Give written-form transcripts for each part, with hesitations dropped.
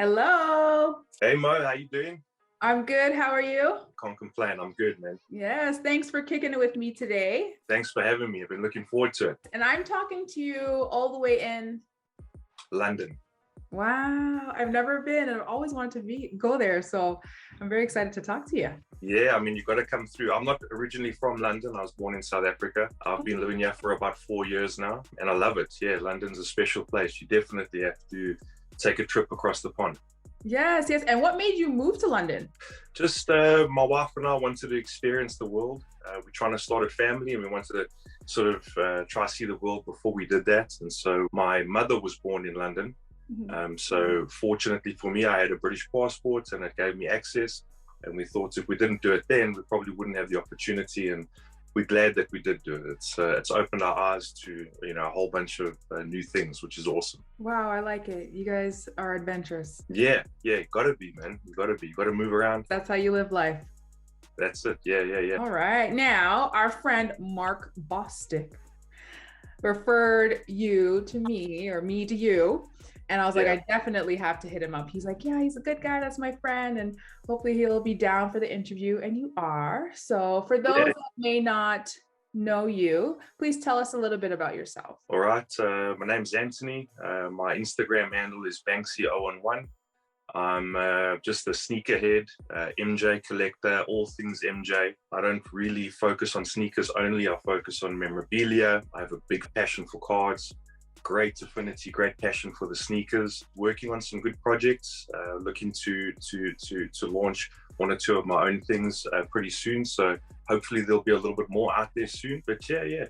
Hello. Hey Mo, how you doing? I'm good. How are you? Can't complain. I'm good, man. Yes, thanks for kicking it with me today. Thanks for having me. I've been looking forward to it. And I'm talking to you all the way in. London. Wow, I've never been and I've always wanted to go there. So I'm very excited to talk to you. Yeah, I mean, you got to come through. I'm not originally from London. I was born in South Africa. I've been living here for about 4 years now, and I love it. Yeah, London's a special place. You definitely have to take a trip across the pond. Yes, yes. And what made you move to London? Just my wife and I wanted to experience the world. We're trying to start a family, and we wanted to sort of try to see the world before we did that. And so my mother was born in London. So fortunately for me, I had a British passport and it gave me access. And we thought if we didn't do it then, we probably wouldn't have the opportunity. And we're glad that we did do it. It's opened our eyes to a whole bunch of new things, which is awesome. Wow, I like it. You guys are adventurous. Yeah, gotta be, man. You gotta move around. That's how you live life. That's it. Yeah. All right. Now, our friend Mark Bostick referred you to me or me to you. And I was like, I definitely have to hit him up. He's like, yeah, he's a good guy. That's my friend. And hopefully he'll be down for the interview. And you are. So for those that may not know you, please tell us a little bit about yourself. All right. My name's Antony. My Instagram handle is Banksy011. I'm just a sneakerhead, MJ collector, all things MJ. I don't really focus on sneakers only. I focus on memorabilia. I have a big passion for cards. Great affinity, great passion for the sneakers. Working on some good projects. Looking to launch one or two of my own things pretty soon. So hopefully there'll be a little bit more out there soon. But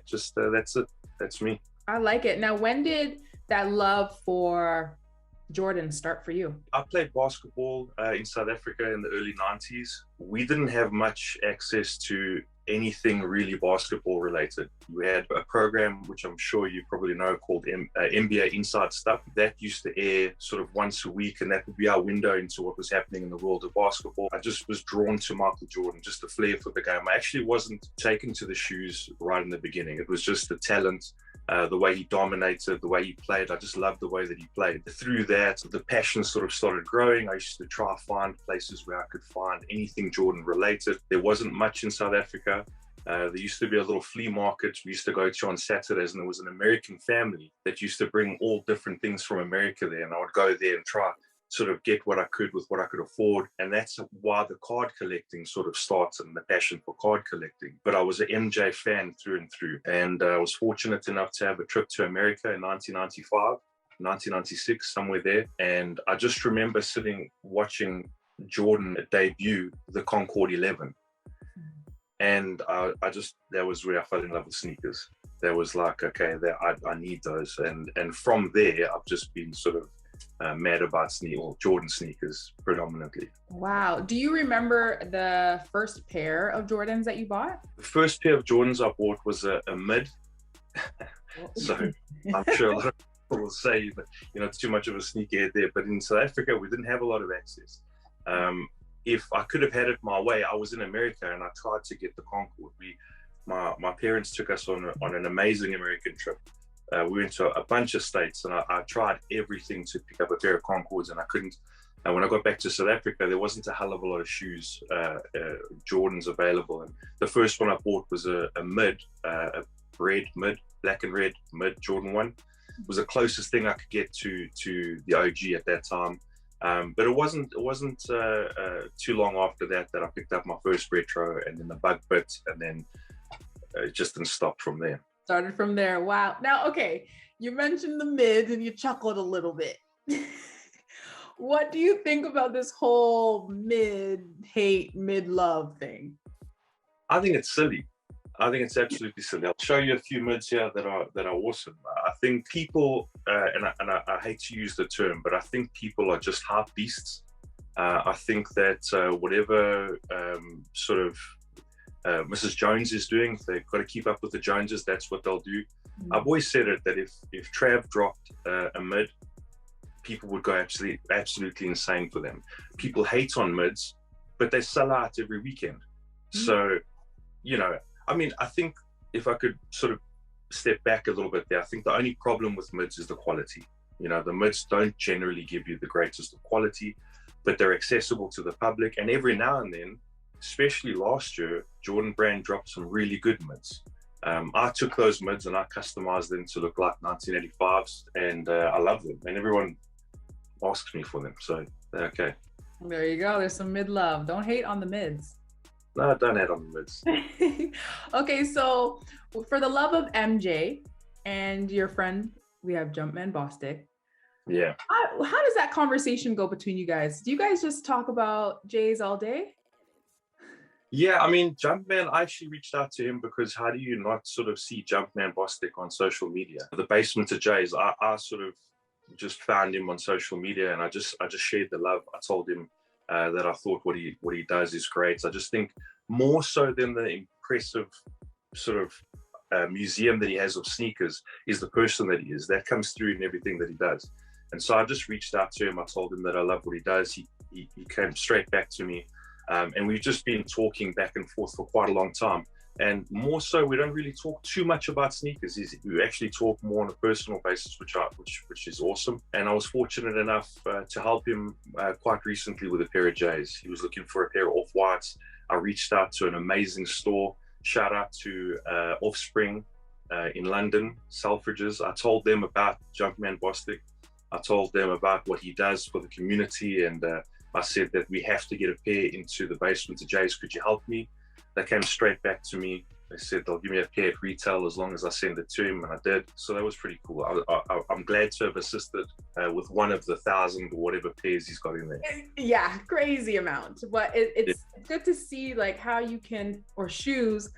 just that's it. That's me. I like it. Now, when did that love for Jordan start for you? I played basketball in South Africa in the early 90s. We didn't have much access to anything really basketball related. We had a program, which I'm sure you probably know, called NBA Inside Stuff. That used to air sort of once a week, and that would be our window into what was happening in the world of basketball. I just was drawn to Michael Jordan, just a flair for the game. I actually wasn't taken to the shoes right in the beginning. It was just the talent, the way he dominated, the way he played. I just loved the way that he played. Through that, the passion sort of started growing. I used to try to find places where I could find anything Jordan related. There wasn't much in South Africa. There used to be a little flea market we used to go to on Saturdays, and there was an American family that used to bring all different things from America there, and I would go there and try sort of get what I could with what I could afford. And that's why the card collecting sort of started, and the passion for card collecting. But I was an MJ fan through and through, and I was fortunate enough to have a trip to America in 1995, 1996, somewhere there. And I just remember sitting watching Jordan debut the Concord 11. And that was where I fell in love with sneakers. That was like, okay, I need those. And from there, I've just been sort of mad about Jordan sneakers predominantly. Wow. Do you remember the first pair of Jordans that you bought? The first pair of Jordans I bought was a mid. So I'm sure a lot of people will say that, it's too much of a sneakerhead there. But in South Africa, we didn't have a lot of access. If I could have had it my way, I was in America and I tried to get the Concord. My parents took us on an amazing American trip. We went to a bunch of states, and I tried everything to pick up a pair of Concords, and I couldn't. And when I got back to South Africa, there wasn't a hell of a lot of shoes, Jordans available. And the first one I bought was a black and red mid Jordan 1. It was the closest thing I could get to the OG at that time. But it wasn't too long after that I picked up my first retro, and then the bug bit, and then it just didn't stop from there. Started from there. Wow. Now, okay, you mentioned the mids and you chuckled a little bit. What do you think about this whole mid-hate, mid-love thing? I think it's silly. I think it's absolutely silly. I'll show you a few mids here that are awesome. I think people, and I hate to use the term, but I think people are just hype beasts. I think that whatever sort of Mrs. Jones is doing, if they've got to keep up with the Joneses, that's what they'll do. I've always said it, that if Trav dropped a mid, people would go absolutely insane for them. People hate on mids, but they sell out every weekend. So, I mean, I think if I could sort of step back a little bit there, I think the only problem with mids is the quality. You know, the mids don't generally give you the greatest of quality, but they're accessible to the public. And every now and then, especially last year, Jordan Brand dropped some really good mids. I took those mids and I customized them to look like 1985s, and I love them. And everyone asks me for them, so they're okay. There you go. There's some mid love. Don't hate on the mids. No, don't hate on the mids. Okay, so for the love of MJ and your friend, we have Jumpman Bostic. Yeah. How does that conversation go between you guys? Do you guys just talk about Jays all day? Yeah, I mean, Jumpman, I actually reached out to him because how do you not sort of see Jumpman Bostic on social media? The Basement of Jays, I sort of just found him on social media, and I just shared the love. I told him that I thought what he does is great. I just think more so than the impressive sort of museum that he has of sneakers is the person that he is. That comes through in everything that he does. And so I just reached out to him. I told him that I love what he does. He came straight back to me. And we've just been talking back and forth for quite a long time. And more so, we don't really talk too much about sneakers. We actually talk more on a personal basis, which is awesome. And I was fortunate enough to help him quite recently with a pair of J's. He was looking for a pair of Off-Whites. I reached out to an amazing store. Shout out to Offspring in London, Selfridges. I told them about Jumpman Bostic. I told them about what he does for the community, and I said that we have to get a pair into the Basement of Jays. Could you help me? They came straight back to me. They said they'll give me a pair at retail as long as I send it to him, and I did. So that was pretty cool. I'm glad to have assisted with one of the 1,000 or whatever pairs he's got in there. Yeah, crazy amount. But it's good to see like how you can, or shoes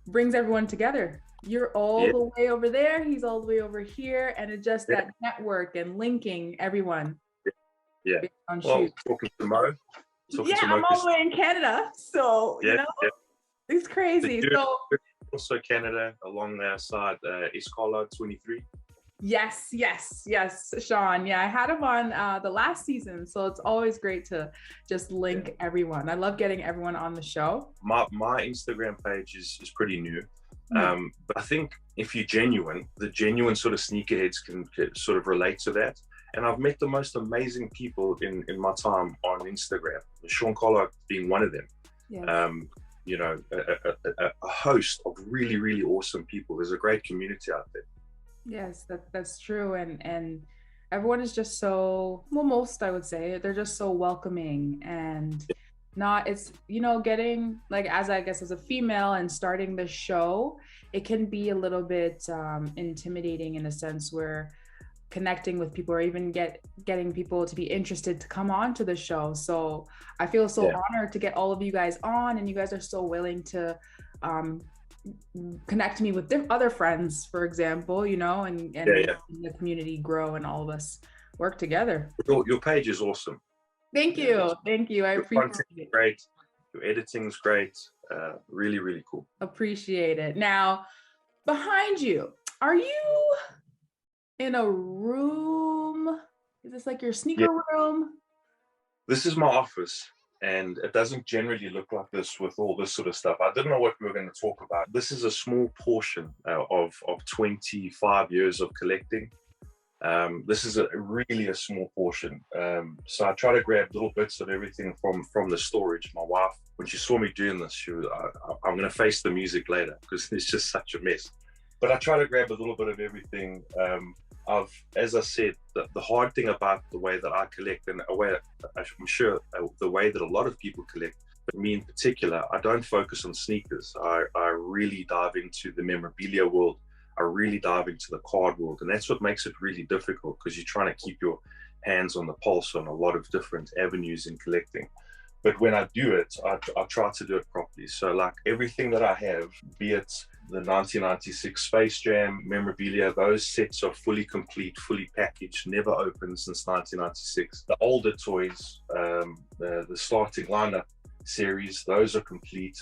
brings everyone together. You're all the way over there, he's all the way over here, and it's just that network and linking everyone. Yeah. Well, talking to Mo. I'm all the way in Canada, so you know, it's crazy. So also Canada along their side, Escola 23. Yes, Sean. Yeah, I had him on the last season, so it's always great to just link everyone. I love getting everyone on the show. My Instagram page is pretty new. But I think if you're genuine, the genuine sort of sneakerheads can sort of relate to that. And I've met the most amazing people in my time on Instagram, Sean Collard being one of them. Yes. You know, a host of really, really awesome people. There's a great community out there. Yes, that's true. And everyone is just so, well, most I would say, they're just so welcoming, and not, it's, you know, getting like, as I guess as a female and starting the show, it can be a little bit intimidating in a sense where connecting with people, or even getting people to be interested to come on to the show. So I feel so honored to get all of you guys on, and you guys are so willing to connect me with other friends, for example, you know, and the community grow and all of us work together. Your page is awesome. Thank you. I appreciate it. Great. Your editing's great. Really, really cool. Appreciate it. Now, behind you, are you in a room? Is this like your sneaker room? This is my office, and it doesn't generally look like this with all this sort of stuff. I didn't know what we were going to talk about. This is a small portion of 25 years of collecting. This is really a small portion. So I try to grab little bits of everything from the storage. My wife, when she saw me doing this, she was, I'm going to face the music later because it's just such a mess. But I try to grab a little bit of everything. As I said, the hard thing about the way that I collect, and I'm sure the way that a lot of people collect, but me in particular, I don't focus on sneakers. I really dive into the memorabilia world. I really dive into the card world, and that's what makes it really difficult, because you're trying to keep your hands on the pulse on a lot of different avenues in collecting. But when I do it, I try to do it properly. So like everything that I have, be it the 1996 Space Jam memorabilia, those sets are fully complete, fully packaged, never opened since 1996. The older toys, the starting lineup series, those are complete,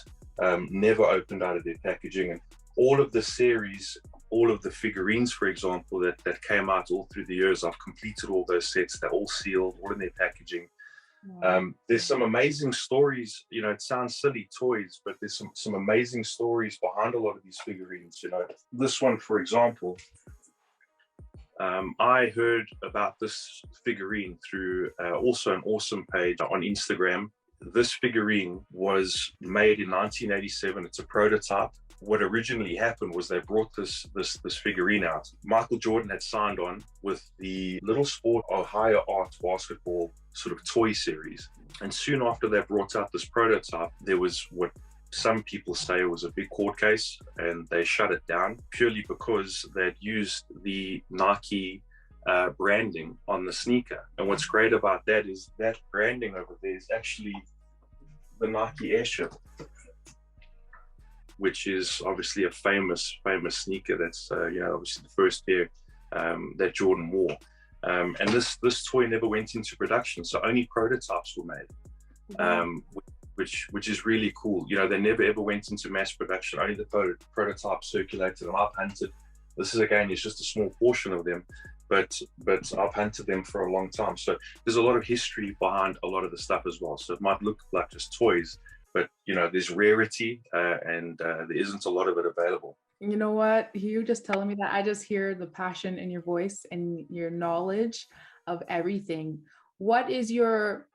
never opened out of their packaging. And all of the series, all of the figurines, for example, that came out all through the years, I've completed all those sets. They're all sealed, all in their packaging. There's some amazing stories, you know, it sounds silly, toys, but there's some amazing stories behind a lot of these figurines. You know, this one, for example, I heard about this figurine through also an awesome page on Instagram. This figurine was made in 1987. It's a prototype. What originally happened was they brought this figurine out. Michael Jordan had signed on with the Little Sport Ohio Art basketball sort of toy series. And soon after they brought out this prototype, there was what some people say was a big court case, and they shut it down purely because they'd used the Nike branding on the sneaker. And what's great about that is that branding over there is actually the Nike Airship, which is obviously a famous sneaker. That's obviously the first pair that Jordan wore. And this toy never went into production, so only prototypes were made, which is really cool. They never ever went into mass production. Only the prototypes circulated, and I've hunted. This is again, it's just a small portion of them, but I've hunted them for a long time. So there's a lot of history behind a lot of the stuff as well. So it might look like just toys, but there's rarity, and there isn't a lot of it available. You know what? You just telling me that, I just hear the passion in your voice and your knowledge of everything. What is your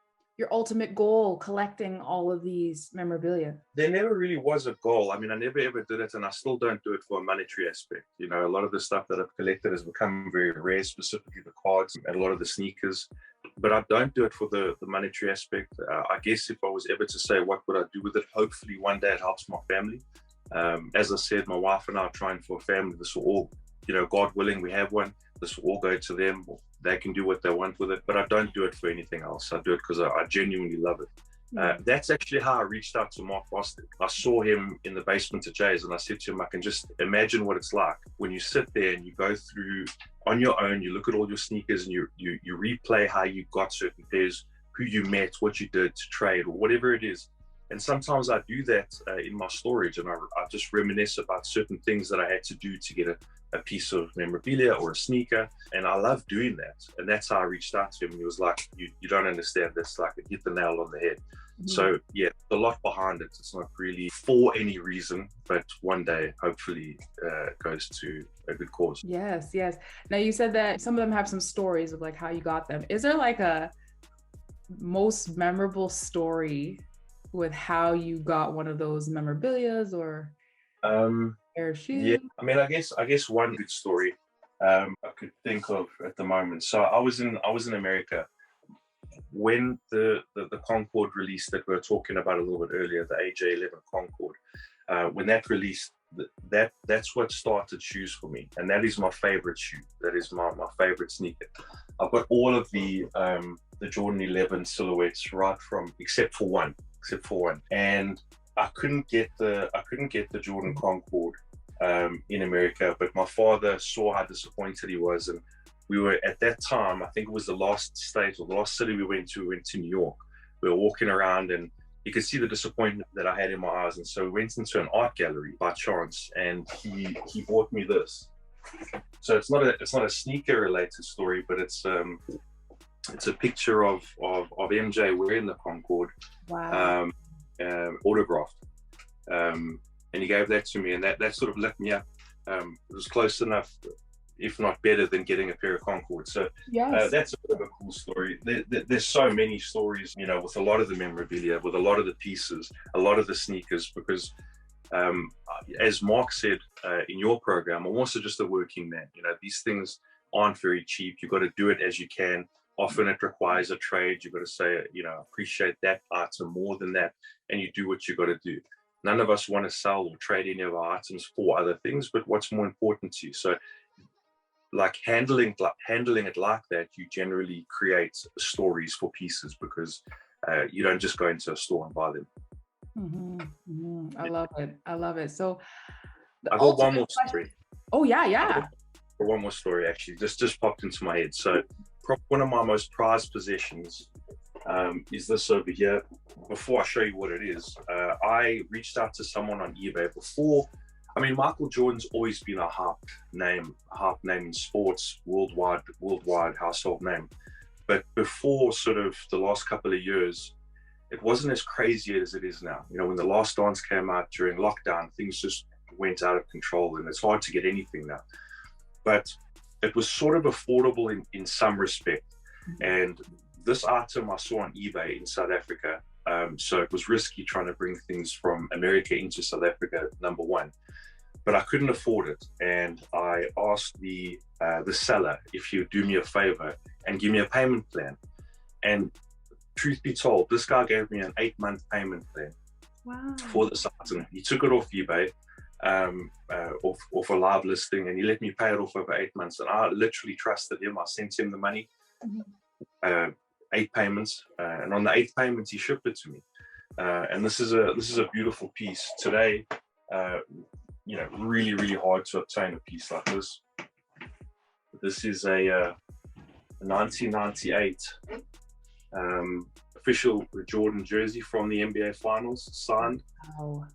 ultimate goal collecting all of these memorabilia? There never really was a goal. I mean, I never ever did it, and I still don't do it for a monetary aspect. A lot of the stuff that I've collected has become very rare, specifically the cards and a lot of the sneakers. But I don't do it for the monetary aspect. I guess if I was ever to say what would I do with it, hopefully one day it helps my family. As I said, my wife and I are trying for a family. This will all, God willing, we have one. This will all go to them. They can do what they want with it, but I don't do it for anything else. I do it because I genuinely love it. That's actually how I reached out to Mark Bostic. I saw him in the basement of Jay's, and I said to him, I can just imagine what it's like when you sit there and you go through on your own, you look at all your sneakers and you replay how you got certain pairs, who you met, what you did to trade, or whatever it is. And sometimes I do that in my storage, and I just reminisce about certain things that I had to do to get a piece of memorabilia or a sneaker. And I love doing that. And that's how I reached out to him. And he was like, you don't understand. That's like, it hit the nail on the head. Mm-hmm. So yeah, a lot behind it. It's not really for any reason, but one day, hopefully, goes to a good cause. Yes. Now you said that some of them have some stories of like how you got them. Is there like a most memorable story with how you got one of those memorabilias or pair of shoes? Yeah, I mean, I guess one good story I could think of at the moment. So I was in America when the Concorde release that we were talking about a little bit earlier, the AJ11 Concorde. When that released, that's what started shoes for me, and that is my favorite shoe. That is my favorite sneaker. I've got all of the Jordan 11 silhouettes, right from except for one, and I couldn't get the Jordan Concorde in America, but my father saw how disappointed he was, and we were at that time, I think it was the last state or the last city we went to New York. We were walking around and you could see the disappointment that I had in my eyes, and so we went into an art gallery by chance, and he bought me this. So it's not a sneaker related story, but it's a picture of MJ wearing the Concorde. Wow. Autographed, and he gave that to me, and that sort of lit me up. It was close enough, if not better, than getting a pair of Concorde. So yes. That's a bit of a cool story. There's so many stories, with a lot of the memorabilia, with a lot of the pieces, a lot of the sneakers, because as Mark said in your program, I'm also just a working man. These things aren't very cheap. You've got to do it as you can. Often it requires a trade. You've got to say, appreciate that item more than that, and you do what you've got to do. None of us want to sell or trade any of our items for other things, but what's more important to you? So like handling it like that, you generally create stories for pieces, because you don't just go into a store and buy them. Mm-hmm. Mm-hmm. I love it. So I got one more story. Oh yeah. One more story actually just popped into my head. So one of my most prized possessions is this over here. Before I show you what it is, I reached out to someone on eBay before. I mean, Michael Jordan's always been a hype name in sports, worldwide household name. But before sort of the last couple of years, it wasn't as crazy as it is now. When The Last Dance came out during lockdown, things just went out of control, and it's hard to get anything now. But it was sort of affordable in some respect. And this item I saw on eBay in South Africa. So it was risky trying to bring things from America into South Africa, number one. But I couldn't afford it. And I asked the seller if he would do me a favor and give me a payment plan. And truth be told, this guy gave me an 8-month payment plan. Wow. For this item. He took it off eBay, off a live listing, and he let me pay it off over 8 months. And I literally trusted him. I sent him the money, 8 payments, and on the 8th payment, he shipped it to me. And this is a beautiful piece today. Really, really hard to obtain a piece like this. This is a 1998 official Jordan jersey from the NBA Finals, signed. Wow.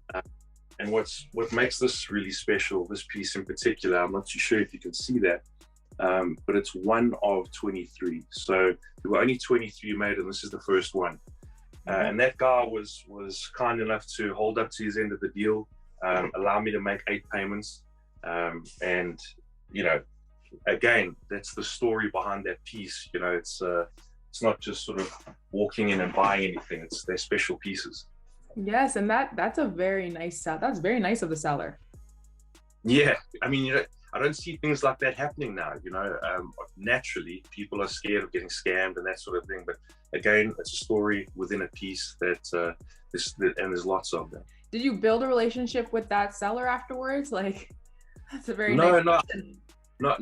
And what makes this really special, this piece in particular, I'm not too sure if you can see that, but it's 1 of 23. So there were only 23 made, and this is the first one. And that guy was kind enough to hold up to his end of the deal, allow me to make 8 payments. And, again, that's the story behind that piece. It's not just sort of walking in and buying anything. They're special pieces. Yes, and that's a very nice sell. That's very nice of the seller. Yeah, I mean, I don't see things like that happening now. Naturally, people are scared of getting scammed and that sort of thing. But again, it's a story within a piece and there's lots of them. Did you build a relationship with that seller afterwards? Like, that's a very no, nice not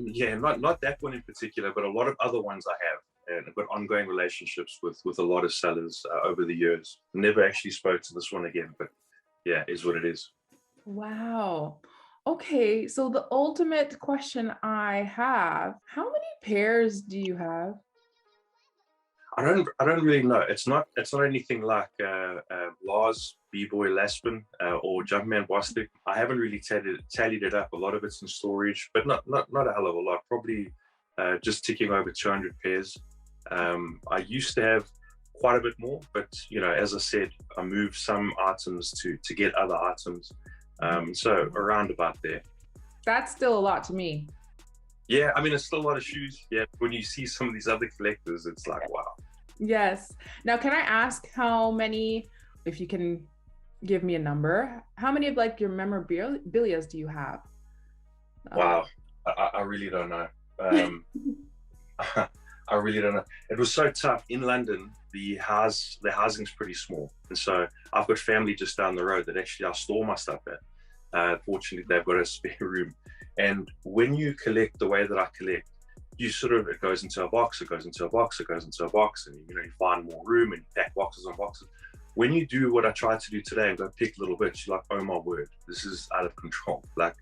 that one in particular, but a lot of other ones I have. And I've got ongoing relationships with a lot of sellers over the years. Never actually spoke to this one again, but yeah, is what it is. Wow. Okay, so the ultimate question I have, how many pairs do you have? I don't really know. It's not anything like Lars, B-Boy Laspin, or Jumpman Bostic. I haven't really tallied it up. A lot of it's in storage, but not a hell of a lot. Probably just ticking over 200 pairs. I used to have quite a bit more, but as I said, I moved some items to get other items. So around about there. That's still a lot to me. Yeah, I mean, it's still a lot of shoes. Yeah, when you see some of these other collectors, it's like, wow. Yes. Now, can I ask how many, if you can give me a number, how many of like your memorabilias do you have? Wow, I really don't know. I really don't know. It was so tough in London. The housing's pretty small, and so I've got family just down the road that actually I store my stuff at. Fortunately, they've got a spare room. And when you collect the way that I collect, it goes into a box, it goes into a box, it goes into a box, and you find more room and you pack boxes on boxes. When you do what I tried to do today and go pick little bits, you're like, oh my word, this is out of control. Like,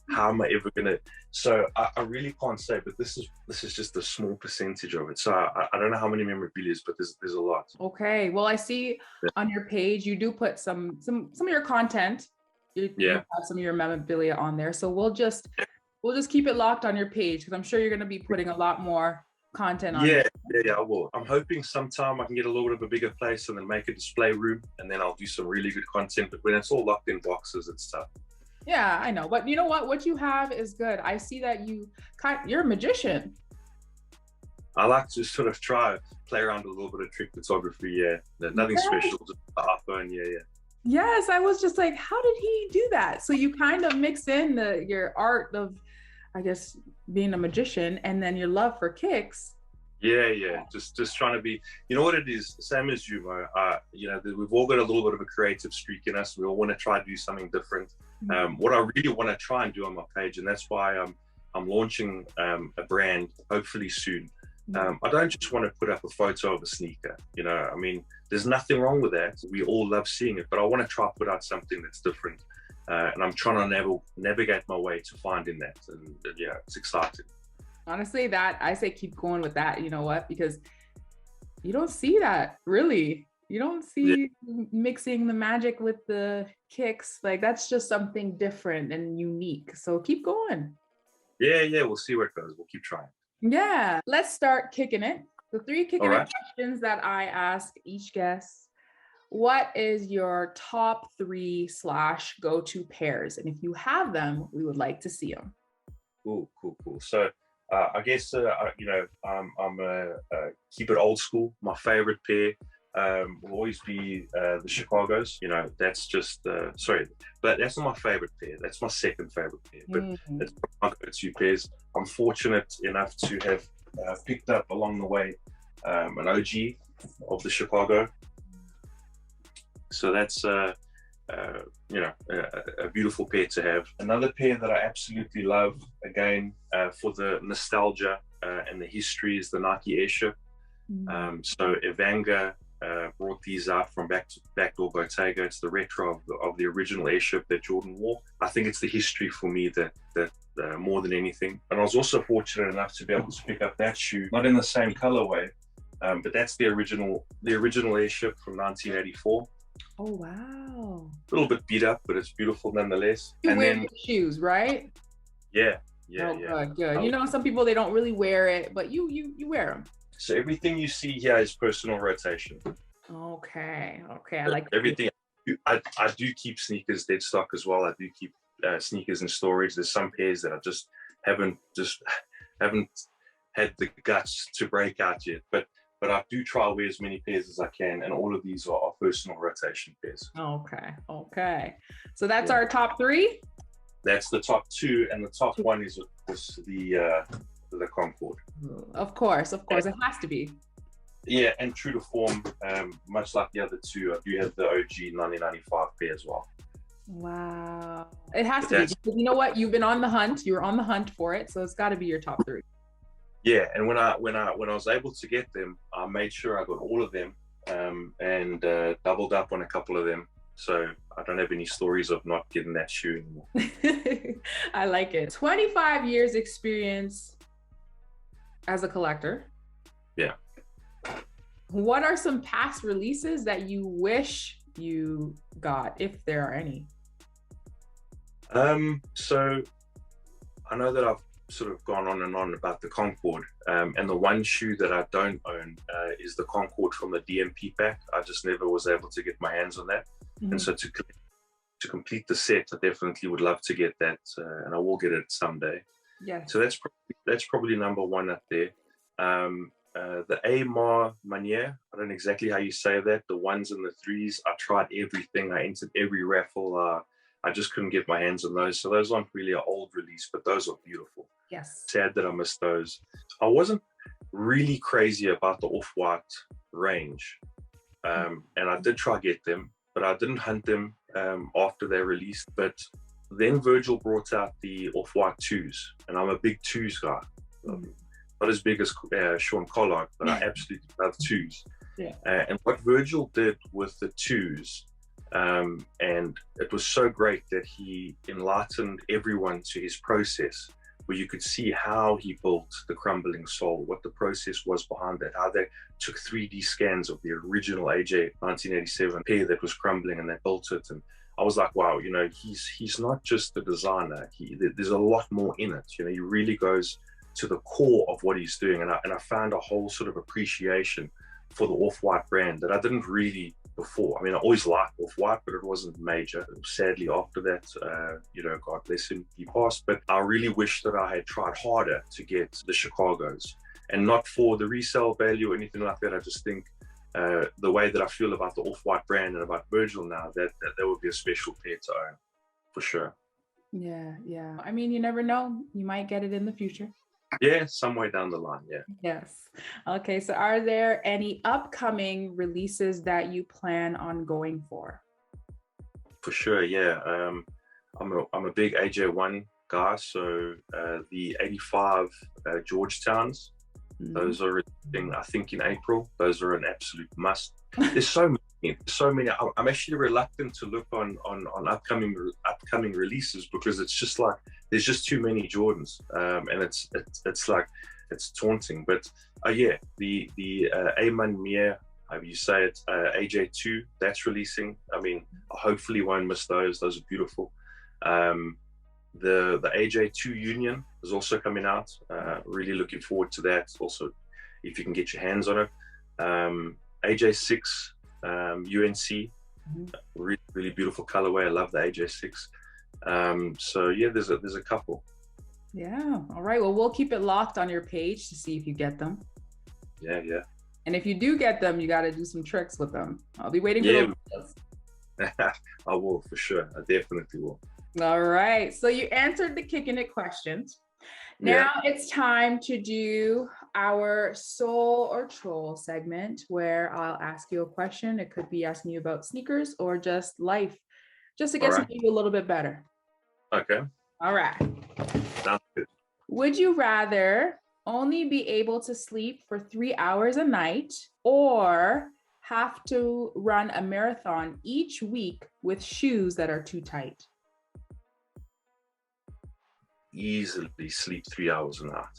how am I ever gonna? So I really can't say, but this is just a small percentage of it. So I don't know how many memorabilia, but there's a lot. Okay, well, I see on your page you do put some of your content. You have some of your memorabilia on there, so we'll just keep it locked on your page because I'm sure you're going to be putting a lot more content on. Yeah, I will. I'm hoping sometime I can get a little bit of a bigger place and then make a display room, and then I'll do some really good content. But when it's all locked in boxes, it's tough. Yeah, I know, but you know what you have is good. I see that you're a magician. I like to sort of play around with a little bit of trick photography. Yeah, nothing special, just the iPhone. Yeah. Yes, I was just like, how did he do that? So you kind of mix in your art of, I guess, being a magician and then your love for kicks. Yeah. Just trying to be, you know what it is, same as you, Mo. We've all got a little bit of a creative streak in us. We all want to try to do something different. What I really want to try and do on my page, and that's why I'm launching a brand hopefully soon. I don't just want to put up a photo of a sneaker. I mean, there's nothing wrong with that. We all love seeing it, but I want to try to put out something that's different. And I'm trying to navigate my way to finding that. And yeah, it's exciting. Honestly, I say keep going with that. You know what? Because you don't see that really. You don't see mixing the magic with the kicks. Like, that's just something different and unique. So keep going. Yeah. We'll see where it goes. We'll keep trying. Yeah. Let's start kicking it. The 3 kicking All right. it questions that I ask each guest. What is your top 3 / go-to pairs? And if you have them, we would like to see them. Cool. So I guess I'm a keep it old school. My favorite pair will always be the Chicago's. You know, that's just sorry, but that's not my favorite pair. That's my second favorite pair. But it's my go-to pairs. I'm fortunate enough to have picked up along the way an OG of the Chicago. So that's a beautiful pair to have. Another pair that I absolutely love, again, for the nostalgia and the history, is the Nike Airship. So Evanga brought these out from Backdoor Bottega. It's the retro of the original Airship that Jordan wore. I think it's the history for me that more than anything. And I was also fortunate enough to be able to pick up that shoe, not in the same colorway, but that's the original Airship from 1984. Oh wow! A little bit beat up, but it's beautiful nonetheless. You wear your shoes, right? Yeah. Good. You know, some people, they don't really wear it, but you wear them. So everything you see here is personal rotation. Okay. I like everything. I do keep sneakers dead stock as well. I do keep sneakers in storage. There's some pairs that I just haven't had the guts to break out yet, but I do try to wear as many pairs as I can, and all of these are personal rotation pairs. Okay. So that's our top three? That's the top two, and the top one is, of course, the Concord. Of course. It has to be. Yeah, and true to form, much like the other two, I do have the OG 1995 pair as well. Wow. It has to be, because you know what? You've been on the hunt. You were on the hunt for it, so it's got to be your top three. Yeah, and when I was able to get them, I made sure I got all of them, and doubled up on a couple of them. So I don't have any stories of not getting that shoe anymore. I like it. 25 years experience as a collector. Yeah. What are some past releases that you wish you got, if there are any? So I know that I've sort of gone on and on about the Concord, and the one shoe that I don't own is the Concord from the DMP pack. I just never was able to get my hands on that. And so to complete the set, I definitely would love to get that, and I will get it someday. Yeah. So that's probably number one up there. The Amar Manier, I don't know exactly how you say that. The ones and the threes, I tried everything. I entered every raffle. I just couldn't get my hands on those. So those aren't really an old release, but those are beautiful. Yes. Sad that I missed those. I wasn't really crazy about the Off-White range. And I did try to get them, but I didn't hunt them after they released. But then Virgil brought out the Off-White 2s, and I'm a big 2s guy. Not as big as Sean Collard, but I absolutely love 2s. Yeah. And what Virgil did with the 2s, and it was so great that he enlightened everyone to his process, where you could see how he built the crumbling sole, what the process was behind that, how they took 3D scans of the original AJ 1987 pair that was crumbling, and they built it. And I was like, wow, you know, he's not just the designer. There's a lot more in it. You know, he really goes to the core of what he's doing, and I found a whole sort of appreciation for the Off-White brand that I didn't really before. I mean, I always liked Off-White, but it wasn't major. Sadly, after that, God bless him, he passed. But I really wish that I had tried harder to get the Chicago's, and not for the resale value or anything like that. I just think the way that I feel about the Off-White brand and about Virgil now, that would be a special pair to own, for sure. Yeah. I mean, you never know. You might get it in the future. Yeah, somewhere down the line, yeah. Yes. Okay, so are there any upcoming releases that you plan on going for? For sure, yeah. I'm a big AJ1 guy, so the 85 Georgetowns, those are, I think, in April. Those are an absolute must. There's so many. I'm actually reluctant to look on upcoming releases, because it's just like there's just too many Jordans, and it's like it's taunting. But the Ayman Mir, how you say it, AJ2, that's releasing. I mean, I hopefully won't miss those. Those are beautiful. The AJ2 Union is also coming out. Really looking forward to that. Also, if you can get your hands on it. AJ6 UNC, really, really beautiful colorway. I love the AJ6. So yeah, there's a couple. Yeah. All right. Well, we'll keep it locked on your page to see if you get them. Yeah, yeah. And if you do get them, you got to do some tricks with them. I'll be waiting for Yeah, those videos. I will for sure. I definitely will. All right. So you answered the kicking it questions. Yeah. Now it's time to do our soul or troll segment where I'll ask you a question. It could be asking you about sneakers or just life, just to All get to know right. you a little bit better. Okay. All right. Sounds good. Would you rather only be able to sleep for 3 hours a night or have to run a marathon each week with shoes that are too tight? Easily sleep 3 hours a night.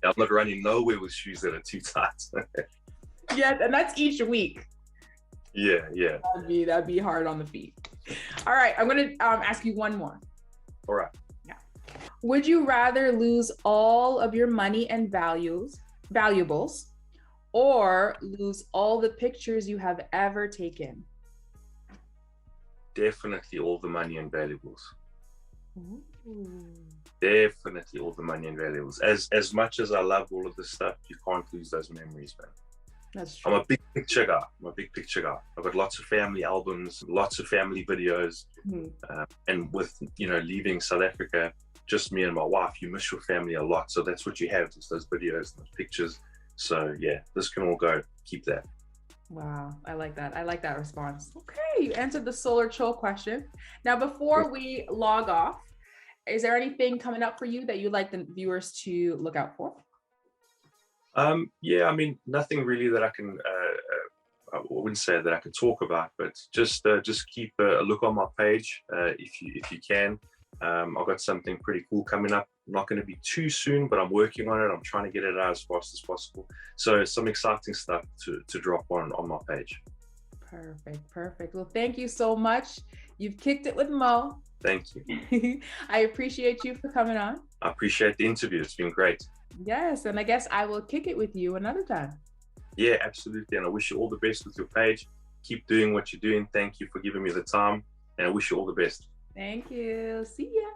I'm not running nowhere with shoes that are too tight. Yeah, and that's each week. Yeah, yeah. That'd be hard on the feet. All right, I'm gonna ask you one more. All right. Yeah. Would you rather lose all of your money and valuables, or lose all the pictures you have ever taken? Definitely all the money and valuables. Ooh. Definitely all the money and valuables. As much as I love all of this stuff, you can't lose those memories, man. That's true. I'm a big picture guy. I've got lots of family albums, lots of family videos. And with, leaving South Africa, just me and my wife, you miss your family a lot. So that's what you have, is those videos and those pictures. So yeah, this can all go. Keep that. Wow, I like that. I like that response. Okay, you answered the solar troll question. Now, before we log off, is there anything coming up for you that you'd like the viewers to look out for? Yeah, I mean, nothing really that I can, I wouldn't say that I can talk about, but just keep a look on my page if you can. I've got something pretty cool coming up. Not going to be too soon, but I'm working on it. I'm trying to get it out as fast as possible. So some exciting stuff to drop on my page. Perfect. Well, thank you so much. You've kicked it with Mo. Thank you. I appreciate you for coming on. I appreciate the interview. It's been great. Yes, and I guess I will kick it with you another time. Yeah, absolutely. And I wish you all the best with your page. Keep doing what you're doing. Thank you for giving me the time, and I wish you all the best. Thank you. See ya.